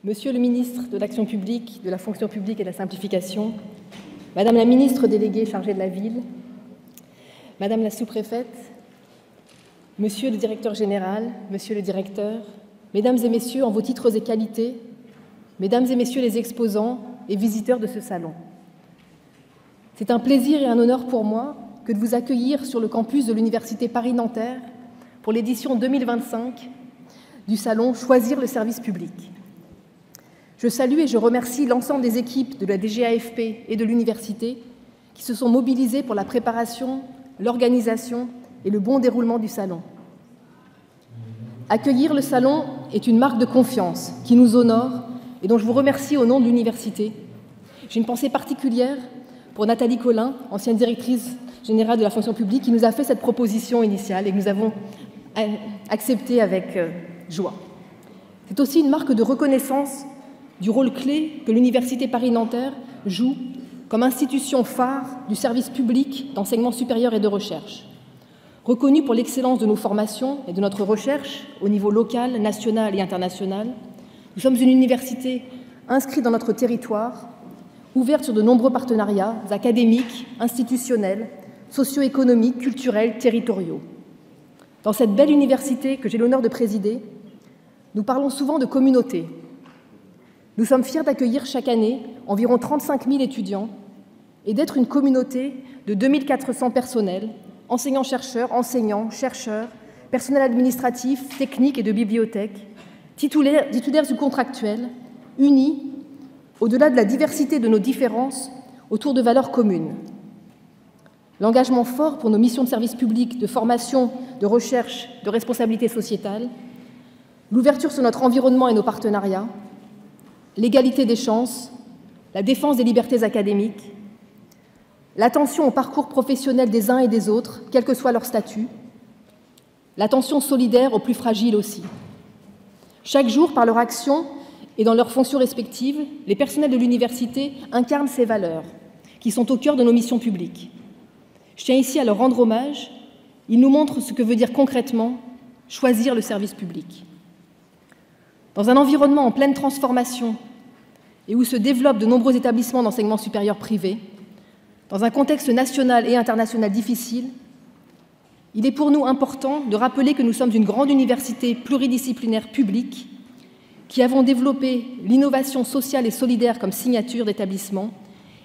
Monsieur le ministre de l'Action publique, de la fonction publique et de la simplification, Madame la ministre déléguée chargée de la ville, Madame la sous-préfète, Monsieur le directeur général, Monsieur le directeur, Mesdames et Messieurs, en vos titres et qualités, Mesdames et Messieurs les exposants et visiteurs de ce salon. C'est un plaisir et un honneur pour moi que de vous accueillir sur le campus de l'Université Paris-Nanterre pour l'édition 2025 du salon « Choisir le service public ». Je salue et je remercie l'ensemble des équipes de la DGAFP et de l'université qui se sont mobilisées pour la préparation, l'organisation et le bon déroulement du salon. Accueillir le salon est une marque de confiance qui nous honore et dont je vous remercie au nom de l'université. J'ai une pensée particulière pour Nathalie Collin, ancienne directrice générale de la fonction publique, qui nous a fait cette proposition initiale et que nous avons acceptée avec joie. C'est aussi une marque de reconnaissance du rôle clé que l'Université Paris-Nanterre joue comme institution phare du service public d'enseignement supérieur et de recherche. Reconnue pour l'excellence de nos formations et de notre recherche au niveau local, national et international, nous sommes une université inscrite dans notre territoire, ouverte sur de nombreux partenariats académiques, institutionnels, socio-économiques, culturels, territoriaux. Dans cette belle université que j'ai l'honneur de présider, nous parlons souvent de communauté. Nous sommes fiers d'accueillir chaque année environ 35 000 étudiants et d'être une communauté de 2400 personnels, enseignants-chercheurs, enseignants, chercheurs, personnel administratif, technique et de bibliothèque, titulaires ou contractuels, unis, au-delà de la diversité de nos différences, autour de valeurs communes. L'engagement fort pour nos missions de service public, de formation, de recherche, de responsabilité sociétale, l'ouverture sur notre environnement et nos partenariats, l'égalité des chances, la défense des libertés académiques, l'attention au parcours professionnel des uns et des autres, quel que soit leur statut, l'attention solidaire aux plus fragiles aussi. Chaque jour, par leur action et dans leurs fonctions respectives, les personnels de l'université incarnent ces valeurs qui sont au cœur de nos missions publiques. Je tiens ici à leur rendre hommage. Ils nous montrent ce que veut dire concrètement choisir le service public. Dans un environnement en pleine transformation et où se développent de nombreux établissements d'enseignement supérieur privés, dans un contexte national et international difficile, il est pour nous important de rappeler que nous sommes une grande université pluridisciplinaire publique qui avons développé l'innovation sociale et solidaire comme signature d'établissement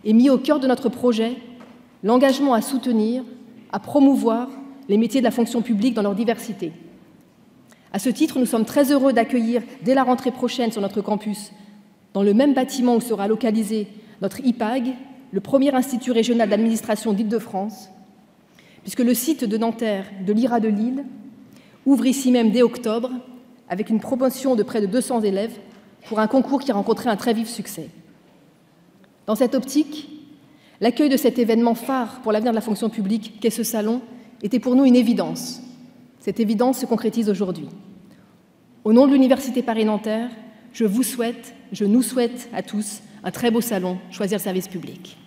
et mis au cœur de notre projet l'engagement à soutenir, à promouvoir les métiers de la fonction publique dans leur diversité. À ce titre, nous sommes très heureux d'accueillir dès la rentrée prochaine sur notre campus, dans le même bâtiment où sera localisé notre IPAG, le premier institut régional d'administration d'Île-de-France, puisque le site de Nanterre de l'IRA de Lille ouvre ici même dès octobre, avec une promotion de près de 200 élèves pour un concours qui a rencontré un très vif succès. Dans cette optique, l'accueil de cet événement phare pour l'avenir de la fonction publique qu'est ce salon était pour nous une évidence. Cette évidence se concrétise aujourd'hui. Au nom de l'Université Paris-Nanterre, je nous souhaite à tous un très beau salon « Choisir le service public ».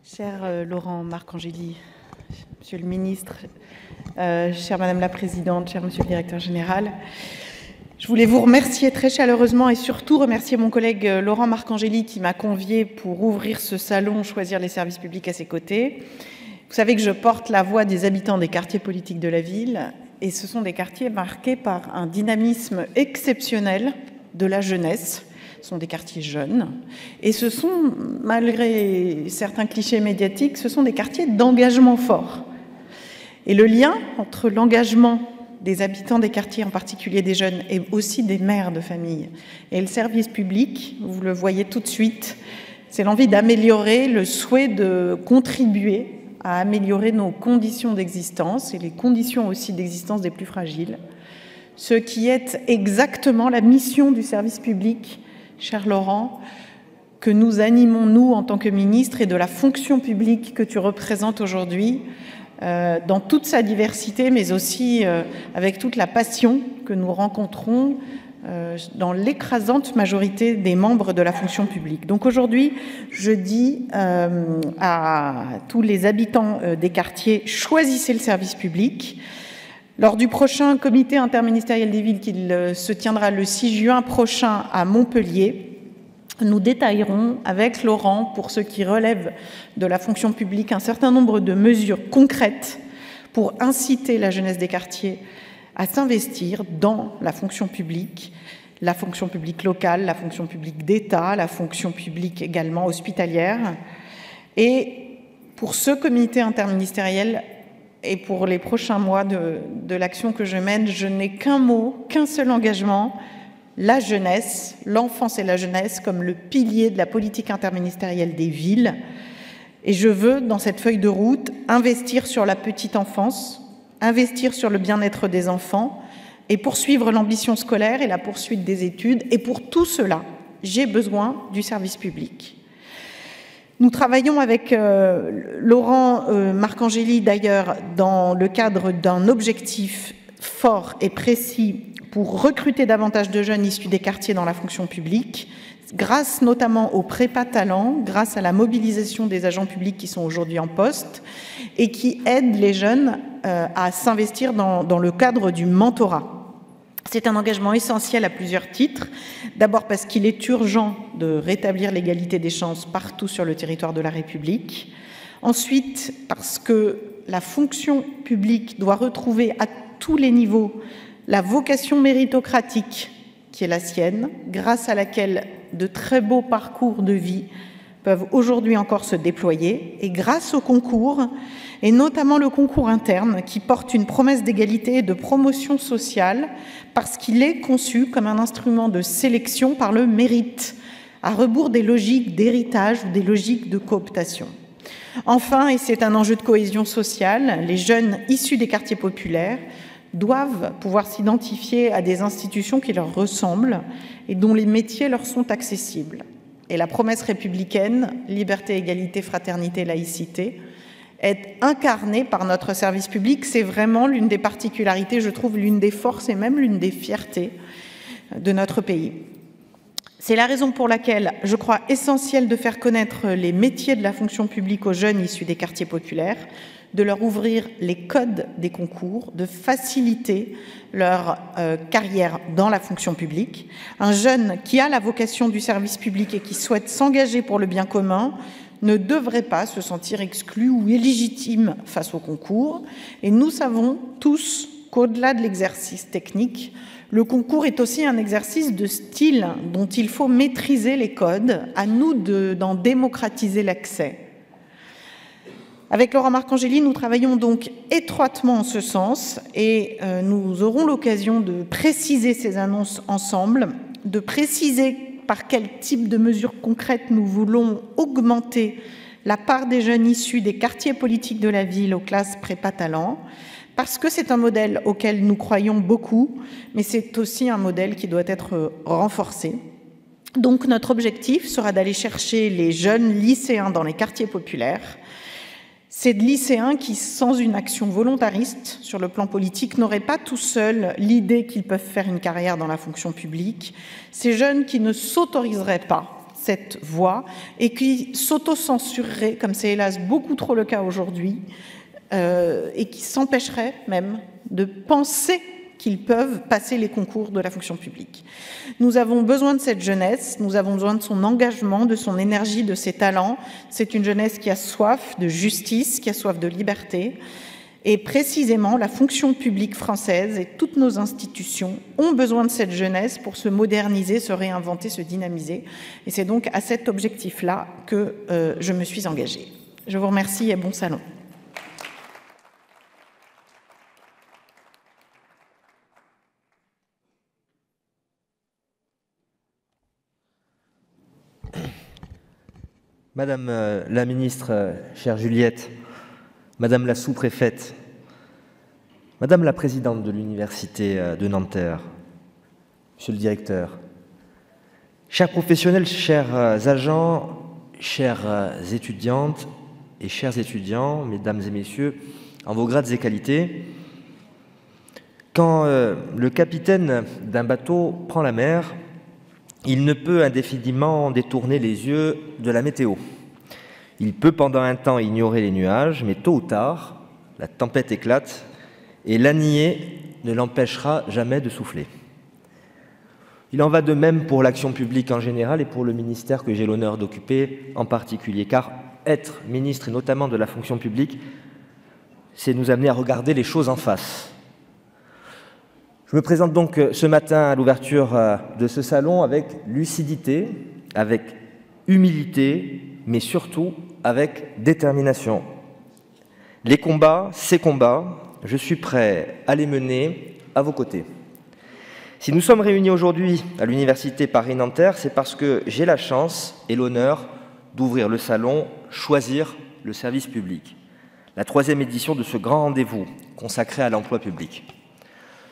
Cher Laurent Marcangeli, Monsieur le ministre, chère Madame la Présidente, cher Monsieur le Directeur Général, je voulais vous remercier très chaleureusement et surtout remercier mon collègue Laurent Marcangeli qui m'a convié pour ouvrir ce salon, choisir les services publics à ses côtés. Vous savez que je porte la voix des habitants des quartiers politiques de la ville et ce sont des quartiers marqués par un dynamisme exceptionnel de la jeunesse. Ce sont des quartiers jeunes et ce sont, malgré certains clichés médiatiques, ce sont des quartiers d'engagement fort. Et le lien entre l'engagement des habitants des quartiers, en particulier des jeunes, et aussi des mères de famille, et le service public, vous le voyez tout de suite, c'est l'envie d'améliorer, le souhait de contribuer à améliorer nos conditions d'existence et les conditions aussi d'existence des plus fragiles, ce qui est exactement la mission du service public, cher Laurent, que nous animons, nous, en tant que ministre, et de la fonction publique que tu représentes aujourd'hui, dans toute sa diversité, mais aussi avec toute la passion que nous rencontrons dans l'écrasante majorité des membres de la fonction publique. Donc aujourd'hui, je dis à tous les habitants des quartiers, choisissez le service public. Lors du prochain comité interministériel des villes qui se tiendra le 6 juin prochain à Montpellier, nous détaillerons avec Laurent, pour ceux qui relèvent de la fonction publique, un certain nombre de mesures concrètes pour inciter la jeunesse des quartiers à s'investir dans la fonction publique locale, la fonction publique d'État, la fonction publique également hospitalière. Et pour ce comité interministériel et pour les prochains mois de l'action que je mène, je n'ai qu'un mot, qu'un seul engagement, la jeunesse, l'enfance et la jeunesse comme le pilier de la politique interministérielle des villes. Et je veux, dans cette feuille de route, investir sur la petite enfance, investir sur le bien-être des enfants et poursuivre l'ambition scolaire et la poursuite des études. Et pour tout cela, j'ai besoin du service public. Nous travaillons avec Laurent Marcangeli, d'ailleurs, dans le cadre d'un objectif fort et précis pour recruter davantage de jeunes issus des quartiers dans la fonction publique, grâce notamment au prépa talent, grâce à la mobilisation des agents publics qui sont aujourd'hui en poste et qui aident les jeunes à s'investir dans le cadre du mentorat. C'est un engagement essentiel à plusieurs titres. D'abord parce qu'il est urgent de rétablir l'égalité des chances partout sur le territoire de la République. Ensuite, parce que la fonction publique doit retrouver à tous les niveaux la vocation méritocratique qui est la sienne, grâce à laquelle de très beaux parcours de vie peuvent aujourd'hui encore se déployer, et grâce au concours, et notamment le concours interne, qui porte une promesse d'égalité et de promotion sociale, parce qu'il est conçu comme un instrument de sélection par le mérite, à rebours des logiques d'héritage ou des logiques de cooptation. Enfin, et c'est un enjeu de cohésion sociale, les jeunes issus des quartiers populaires doivent pouvoir s'identifier à des institutions qui leur ressemblent et dont les métiers leur sont accessibles. Et la promesse républicaine, liberté, égalité, fraternité, laïcité, est incarnée par notre service public. C'est vraiment l'une des particularités, je trouve, l'une des forces et même l'une des fiertés de notre pays. C'est la raison pour laquelle je crois essentiel de faire connaître les métiers de la fonction publique aux jeunes issus des quartiers populaires, de leur ouvrir les codes des concours, de faciliter leur carrière dans la fonction publique. Un jeune qui a la vocation du service public et qui souhaite s'engager pour le bien commun ne devrait pas se sentir exclu ou illégitime face au concours. Et nous savons tous qu'au-delà de l'exercice technique, le concours est aussi un exercice de style dont il faut maîtriser les codes, à nous d'en démocratiser l'accès. Avec Laurent Marcangeli, nous travaillons donc étroitement en ce sens et nous aurons l'occasion de préciser ces annonces ensemble, de préciser par quel type de mesures concrètes nous voulons augmenter la part des jeunes issus des quartiers politiques de la ville aux classes prépa talent, parce que c'est un modèle auquel nous croyons beaucoup, mais c'est aussi un modèle qui doit être renforcé. Donc notre objectif sera d'aller chercher les jeunes lycéens dans les quartiers populaires. Ces lycéens qui, sans une action volontariste sur le plan politique, n'auraient pas tout seuls l'idée qu'ils peuvent faire une carrière dans la fonction publique. Ces jeunes qui ne s'autoriseraient pas cette voie et qui s'autocensureraient, comme c'est hélas beaucoup trop le cas aujourd'hui, et qui s'empêcheraient même de penser qu'ils peuvent passer les concours de la fonction publique. Nous avons besoin de cette jeunesse, nous avons besoin de son engagement, de son énergie, de ses talents. C'est une jeunesse qui a soif de justice, qui a soif de liberté. Et précisément, la fonction publique française et toutes nos institutions ont besoin de cette jeunesse pour se moderniser, se réinventer, se dynamiser. Et c'est donc à cet objectif-là que je me suis engagée. Je vous remercie et bon salon. Madame la ministre, chère Juliette, Madame la sous-préfète, Madame la présidente de l'Université de Nanterre, Monsieur le directeur, chers professionnels, chers agents, chères étudiantes et chers étudiants, Mesdames et Messieurs, en vos grades et qualités, Quand le capitaine d'un bateau prend la mer, il ne peut indéfiniment détourner les yeux de la météo. Il peut pendant un temps ignorer les nuages, mais tôt ou tard, la tempête éclate et l'anier ne l'empêchera jamais de souffler. Il en va de même pour l'action publique en général et pour le ministère que j'ai l'honneur d'occuper en particulier, car être ministre, et notamment de la fonction publique, c'est nous amener à regarder les choses en face. Je me présente donc ce matin à l'ouverture de ce salon avec lucidité, avec humilité, mais surtout avec détermination. Les combats, ces combats, je suis prêt à les mener à vos côtés. Si nous sommes réunis aujourd'hui à l'Université Paris-Nanterre, c'est parce que j'ai la chance et l'honneur d'ouvrir le salon « Choisir le service public », la 3e édition de ce grand rendez-vous consacré à l'emploi public.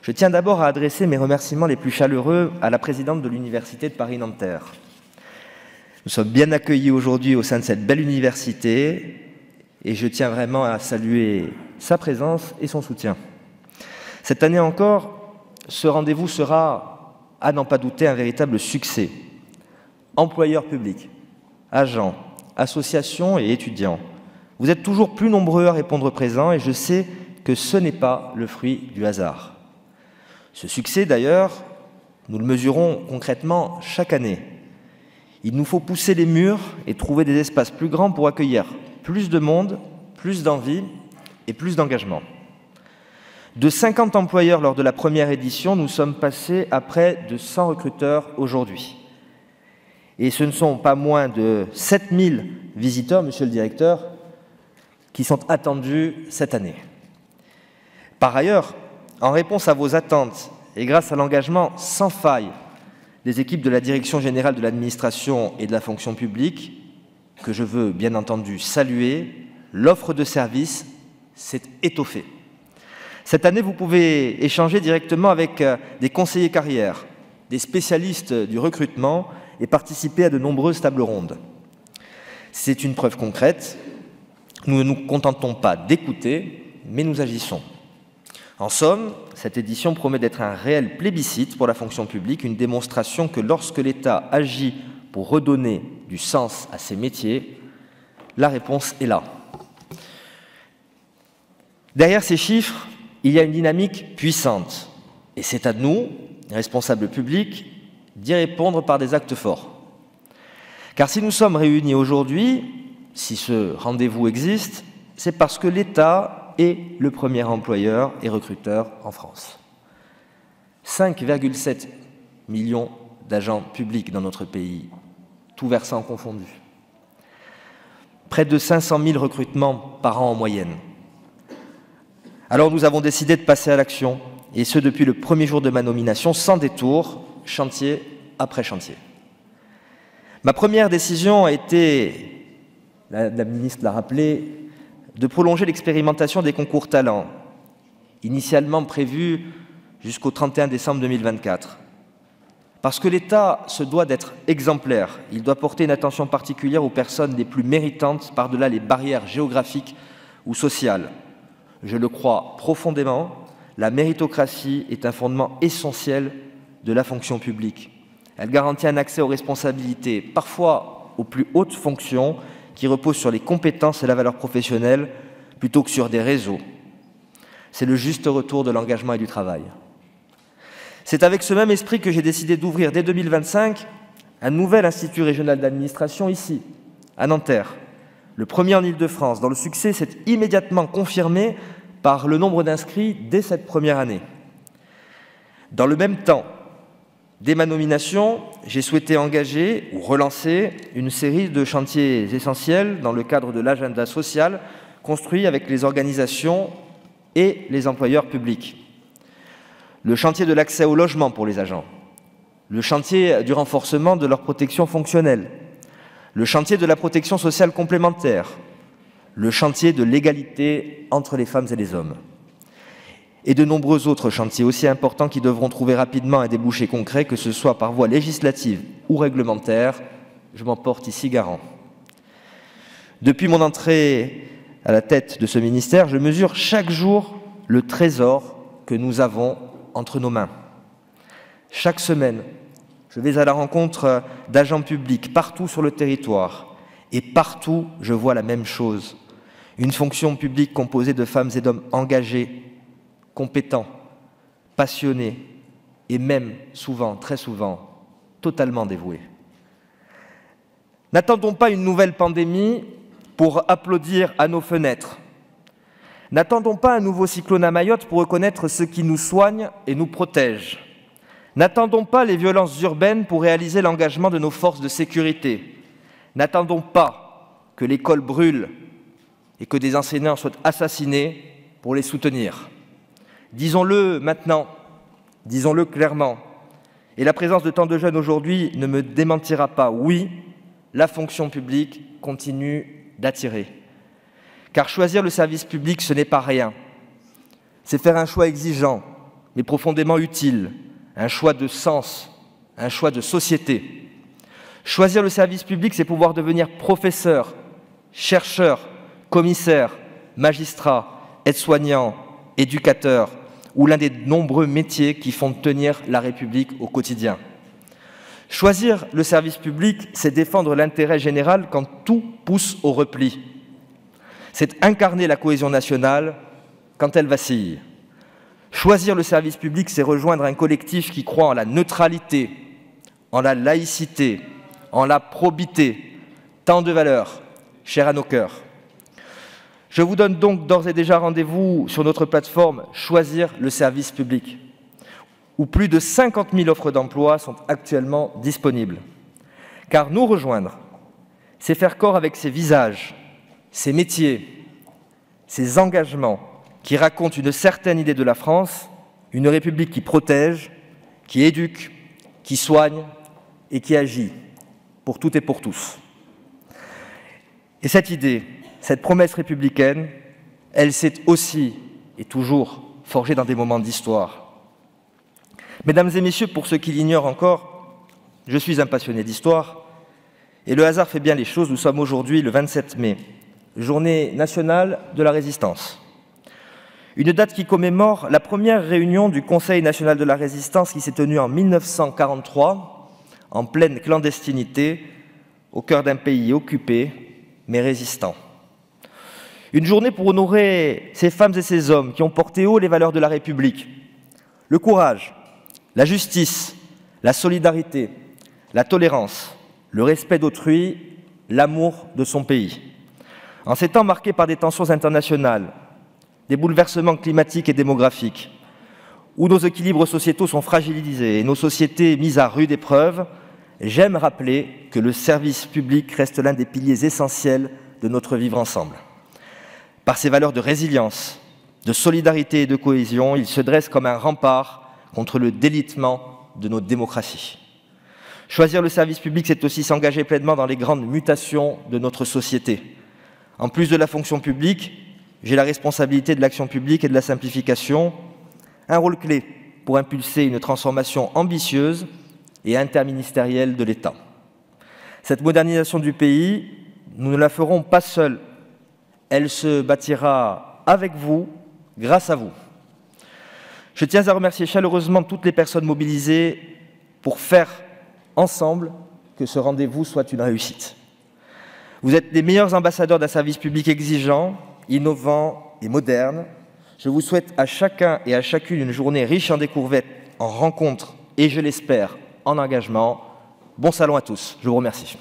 Je tiens d'abord à adresser mes remerciements les plus chaleureux à la présidente de l'Université de Paris-Nanterre. Nous sommes bien accueillis aujourd'hui au sein de cette belle université et je tiens vraiment à saluer sa présence et son soutien. Cette année encore, ce rendez-vous sera, à n'en pas douter, un véritable succès. Employeurs publics, agents, associations et étudiants, vous êtes toujours plus nombreux à répondre présent et je sais que ce n'est pas le fruit du hasard. Ce succès, d'ailleurs, nous le mesurons concrètement chaque année. Il nous faut pousser les murs et trouver des espaces plus grands pour accueillir plus de monde, plus d'envie et plus d'engagement. De 50 employeurs lors de la première édition, nous sommes passés à près de 100 recruteurs aujourd'hui. Et ce ne sont pas moins de 7000 visiteurs, monsieur le directeur, qui sont attendus cette année. Par ailleurs, en réponse à vos attentes et grâce à l'engagement sans faille des équipes de la Direction générale de l'administration et de la fonction publique, que je veux bien entendu saluer, l'offre de services s'est étoffée. Cette année, vous pouvez échanger directement avec des conseillers carrières, des spécialistes du recrutement et participer à de nombreuses tables rondes. C'est une preuve concrète. Nous ne nous contentons pas d'écouter, mais nous agissons. En somme, cette édition promet d'être un réel plébiscite pour la fonction publique, une démonstration que lorsque l'État agit pour redonner du sens à ses métiers, la réponse est là. Derrière ces chiffres, il y a une dynamique puissante, et c'est à nous, responsables publics, d'y répondre par des actes forts. Car si nous sommes réunis aujourd'hui, si ce rendez-vous existe, c'est parce que l'État est le premier employeur et recruteur en France. 5,7 millions d'agents publics dans notre pays, tous versants confondus. Près de 500 000 recrutements par an en moyenne. Alors nous avons décidé de passer à l'action, et ce depuis le premier jour de ma nomination, sans détour, chantier après chantier. Ma première décision a été, la ministre l'a rappelé, de prolonger l'expérimentation des concours talents, initialement prévue jusqu'au 31 décembre 2024. Parce que l'État se doit d'être exemplaire, il doit porter une attention particulière aux personnes les plus méritantes par-delà les barrières géographiques ou sociales. Je le crois profondément, la méritocratie est un fondement essentiel de la fonction publique. Elle garantit un accès aux responsabilités, parfois aux plus hautes fonctions, qui reposent sur les compétences et la valeur professionnelle, plutôt que sur des réseaux. C'est le juste retour de l'engagement et du travail. C'est avec ce même esprit que j'ai décidé d'ouvrir dès 2025 un nouvel institut régional d'administration ici, à Nanterre, le premier en Île-de-France, dont le succès s'est immédiatement confirmé par le nombre d'inscrits dès cette première année. Dans le même temps, dès ma nomination, j'ai souhaité engager ou relancer une série de chantiers essentiels dans le cadre de l'agenda social construit avec les organisations et les employeurs publics. Le chantier de l'accès au logement pour les agents, le chantier du renforcement de leur protection fonctionnelle, le chantier de la protection sociale complémentaire, le chantier de l'égalité entre les femmes et les hommes, et de nombreux autres chantiers aussi importants qui devront trouver rapidement un débouché concret, que ce soit par voie législative ou réglementaire, je m'en porte ici garant. Depuis mon entrée à la tête de ce ministère, je mesure chaque jour le trésor que nous avons entre nos mains. Chaque semaine, je vais à la rencontre d'agents publics partout sur le territoire et partout, je vois la même chose. Une fonction publique composée de femmes et d'hommes engagés, compétents, passionnés et même souvent, très souvent, totalement dévoués. N'attendons pas une nouvelle pandémie pour applaudir à nos fenêtres. N'attendons pas un nouveau cyclone à Mayotte pour reconnaître ceux qui nous soignent et nous protègent. N'attendons pas les violences urbaines pour réaliser l'engagement de nos forces de sécurité. N'attendons pas que l'école brûle et que des enseignants soient assassinés pour les soutenir. Disons-le maintenant, disons-le clairement. Et la présence de tant de jeunes aujourd'hui ne me démentira pas. Oui, la fonction publique continue d'attirer. Car choisir le service public, ce n'est pas rien. C'est faire un choix exigeant, mais profondément utile, un choix de sens, un choix de société. Choisir le service public, c'est pouvoir devenir professeur, chercheur, commissaire, magistrat, aide-soignant, éducateur, ou l'un des nombreux métiers qui font tenir la République au quotidien. Choisir le service public, c'est défendre l'intérêt général quand tout pousse au repli. C'est incarner la cohésion nationale quand elle vacille. Choisir le service public, c'est rejoindre un collectif qui croit en la neutralité, en la laïcité, en la probité, tant de valeurs chères à nos cœurs. Je vous donne donc d'ores et déjà rendez-vous sur notre plateforme Choisir le service public, où plus de 50 000 offres d'emploi sont actuellement disponibles. Car nous rejoindre, c'est faire corps avec ces visages, ces métiers, ces engagements qui racontent une certaine idée de la France, une République qui protège, qui éduque, qui soigne et qui agit pour toutes et pour tous. Et cette idée, cette promesse républicaine, elle s'est aussi et toujours forgée dans des moments d'histoire. Mesdames et messieurs, pour ceux qui l'ignorent encore, je suis un passionné d'histoire et le hasard fait bien les choses. Nous sommes aujourd'hui le 27 mai, journée nationale de la Résistance. Une date qui commémore la première réunion du Conseil national de la Résistance qui s'est tenue en 1943, en pleine clandestinité, au cœur d'un pays occupé, mais résistant. Une journée pour honorer ces femmes et ces hommes qui ont porté haut les valeurs de la République, le courage, la justice, la solidarité, la tolérance, le respect d'autrui, l'amour de son pays. En ces temps marqués par des tensions internationales, des bouleversements climatiques et démographiques, où nos équilibres sociétaux sont fragilisés et nos sociétés mises à rude épreuve, j'aime rappeler que le service public reste l'un des piliers essentiels de notre vivre ensemble. Par ses valeurs de résilience, de solidarité et de cohésion, il se dresse comme un rempart contre le délitement de nos démocraties. Choisir le service public, c'est aussi s'engager pleinement dans les grandes mutations de notre société. En plus de la fonction publique, j'ai la responsabilité de l'action publique et de la simplification, un rôle clé pour impulser une transformation ambitieuse et interministérielle de l'État. Cette modernisation du pays, nous ne la ferons pas seuls. Elle se bâtira avec vous, grâce à vous. Je tiens à remercier chaleureusement toutes les personnes mobilisées pour faire ensemble que ce rendez-vous soit une réussite. Vous êtes les meilleurs ambassadeurs d'un service public exigeant, innovant et moderne. Je vous souhaite à chacun et à chacune une journée riche en découvertes, en rencontres et, je l'espère, en engagement. Bon salon à tous. Je vous remercie.